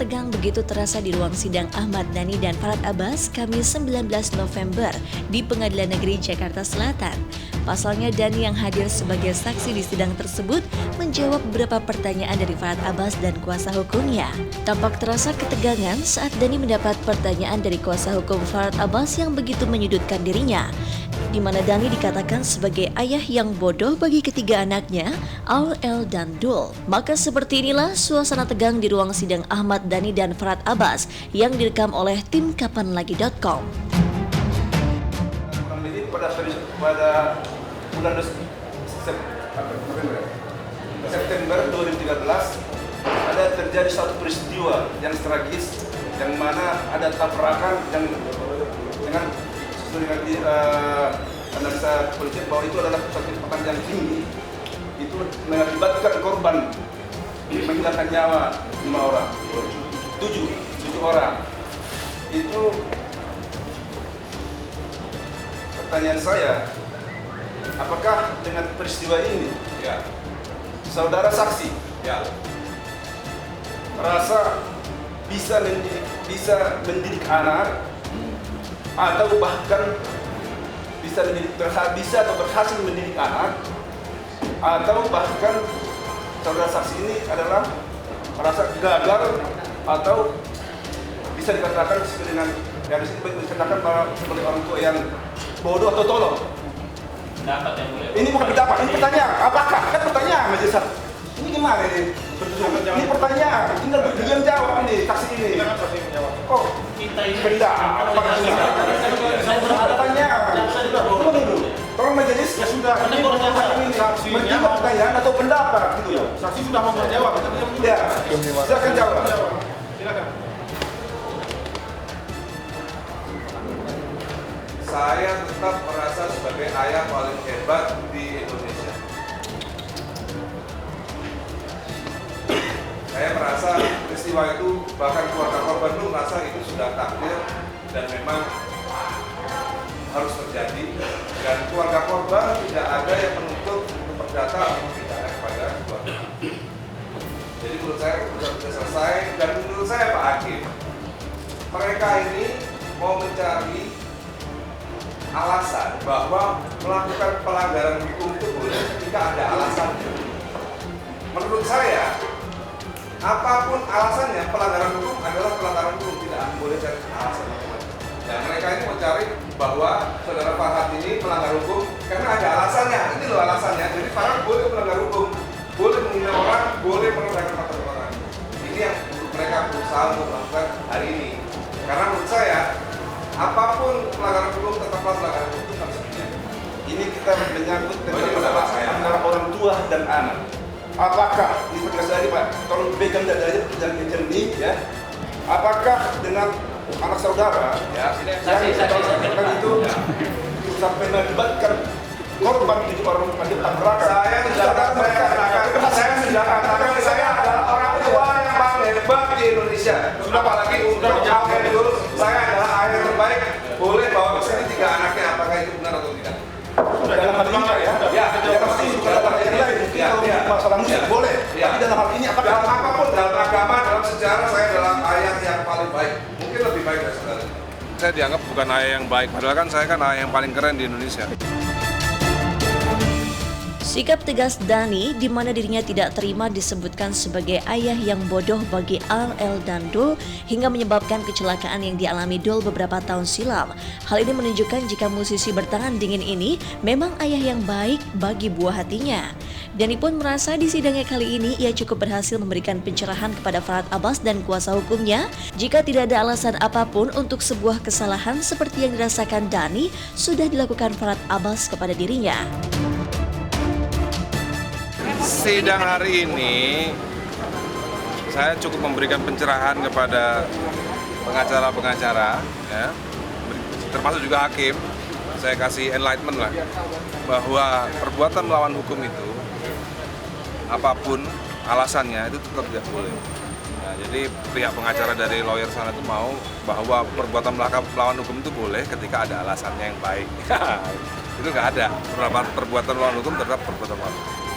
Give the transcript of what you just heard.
tegang begitu terasa di ruang sidang Ahmad Dhani dan Farhad Abbas Kamis 19 November di Pengadilan Negeri Jakarta Selatan. Pasalnya Dhani yang hadir sebagai saksi di sidang tersebut menjawab beberapa pertanyaan dari Farhad Abbas dan kuasa hukumnya. Tampak terasa ketegangan saat Dhani mendapat pertanyaan dari kuasa hukum Farhad Abbas yang begitu menyudutkan dirinya, di mana Dhani dikatakan sebagai ayah yang bodoh bagi ketiga anaknya, Aul, El, dan Dul. Maka seperti inilah suasana tegang di ruang sidang Ahmad Dhani dan Farhad Abbas yang direkam oleh tim kapanlagi.com. Pada bulan September 2013 ada terjadi satu peristiwa yang tragis, yang mana ada tabrakan yang dengan analisa polisi bahwa itu adalah kecepatan yang tinggi, itu mengakibatkan korban menghilangkan nyawa 7 orang. Itu pertanyaan saya, apakah dengan peristiwa ini saudara saksi merasa bisa mendidik anak, atau bahkan bisa atau berhasil mendidik anak, atau bahkan saudara saksi ini adalah merasa gagal, atau bisa dikatakan dengan dikatakan sebagai orang tua yang bodoh atau tolol. Ini bukan pendapat, ini pertanyaan. Apakah? Kan pertanyaan majelis. Ini gimana ini? Ini pertanyaan. Tinggal berdua jawab ini, saksi ini. Oh, pendapat. Pertanyaan. Tolong majelis ya sudah. Menjawab pertanyaan atau pendapat gitu. Saksi sudah mau menjawab. Ya, silakan jawab. Silakan. Saya tetap merasa sebagai ayah paling hebat di Indonesia. Saya merasa peristiwa itu, bahkan keluarga korban itu merasa itu sudah takdir dan memang harus terjadi. Dan keluarga korban tidak ada yang menuntut untuk perdata atau pidana kepada keluarga. Jadi menurut saya sudah selesai, dan menurut saya Pak Hakim, mereka ini mau mencari alasan bahwa melakukan pelanggaran hukum itu boleh ketika ada alasannya. Menurut saya, apapun alasannya, pelanggaran hukum adalah pelanggaran hukum, tidak boleh cari alasan macam-macam. Dan mereka ini mencari bahwa saudara Farhad ini melanggar hukum karena ada alasannya. Ini loh alasannya. Jadi Farhad boleh melanggar hukum, boleh menghina orang, boleh merendahkan martabat orang. Ini yang mereka berusaha untuk lakukan hari ini. Karena menurut saya, apapun pelanggaran hukum tetaplah pelanggaran hukum harus dijaga. Ini kita menyangkut antara orang tua dan anak. Apakah ini tegas tadi Pak? Tolong pegang dadanya yang jernih ya. Apakah dengan anak saudara yang itu sampai mengakibatkan korban 7 orang pada tabrakan? Saya adalah orang tua yang paling hebat di Indonesia. Apalagi untuk dulu, saya adalah ayah yang terbaik. Boleh bawa ke sini 3 anaknya, apakah itu benar atau tidak? Dalam hal ini ya pasti bukan dalam hal ini mungkin masalah musik boleh. Tapi dalam hal ini apakah dalam apapun, dalam agama, dalam sejarah, saya adalah ayah yang paling baik. Mungkin lebih baik dari saudara. Saya dianggap bukan ayah yang baik, padahal kan saya kan ayah yang paling keren di Indonesia. Sikap tegas Dhani di mana dirinya tidak terima disebutkan sebagai ayah yang bodoh bagi Al, El, dan Dul hingga menyebabkan kecelakaan yang dialami Dul beberapa tahun silam. Hal ini menunjukkan jika musisi bertangan dingin ini memang ayah yang baik bagi buah hatinya. Dhani pun merasa di sidangnya kali ini ia cukup berhasil memberikan pencerahan kepada Farhad Abbas dan kuasa hukumnya jika tidak ada alasan apapun untuk sebuah kesalahan seperti yang dirasakan Dhani sudah dilakukan Farhad Abbas kepada dirinya. Sidang hari ini saya cukup memberikan pencerahan kepada pengacara-pengacara, ya, termasuk juga hakim. Saya kasih enlightenment lah bahwa perbuatan melawan hukum itu apapun alasannya itu tetap tidak boleh. Nah, jadi pihak pengacara dari lawyer sana itu mau bahwa perbuatan melawan hukum itu boleh ketika ada alasannya yang baik. Itu nggak ada. Perbuatan melawan hukum tetap perbuatan melawan hukum.